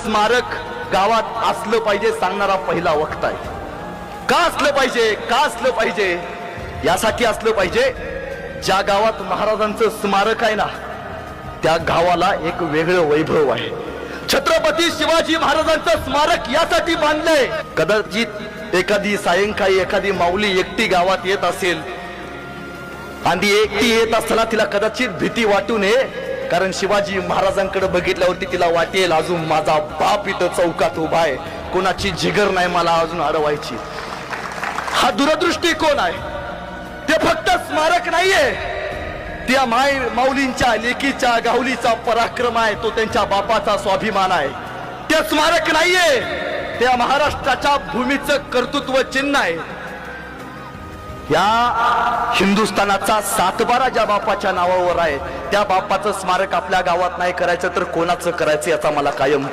स्मारक गावात असलं पाहिजे सांगणारा पहिला वक्ता आहे. का असलं पाहिजे, का असलं पाहिजे? यासाठी असलं पाहिजे, ज्या गावात महाराजांचं स्मारक आहे ना, त्या गावाला एक वेगळं वैभव आहे. छत्रपती शिवाजी महाराजांचं स्मारक यासाठी बांधलंय. कदाचित एखादी सायंकाळी एखादी माऊली एकटी गावात येत असेल आणि एकटी येत असताना तिला कदाचित भीती वाटू नये, कारण शिवाजी महाराजांकडे बघितल्यावरती तिला वाटेल अजून माझा बाप इथं चौकात उभा आहे, कोणाची जिगर नाही मला अजून अडवायची. हा दूरदृष्टिकोन आहे. ते फक्त स्मारक नाहीये, त्या माऊलींच्या लेकीच्या गावलीचा पराक्रम आहे, तो त्यांच्या बापाचा स्वाभिमान आहे. ते स्मारक नाहीये, त्या महाराष्ट्राच्या भूमीचं कर्तृत्व चिन्ह आहे. या हिंदुस्थानाचा सातबारा ज्या बापाच्या नावावर आहे, त्या बापाचं स्मारक आपल्या गावात नाही करायचं तर कोणाचं करायचं याचा मला कायम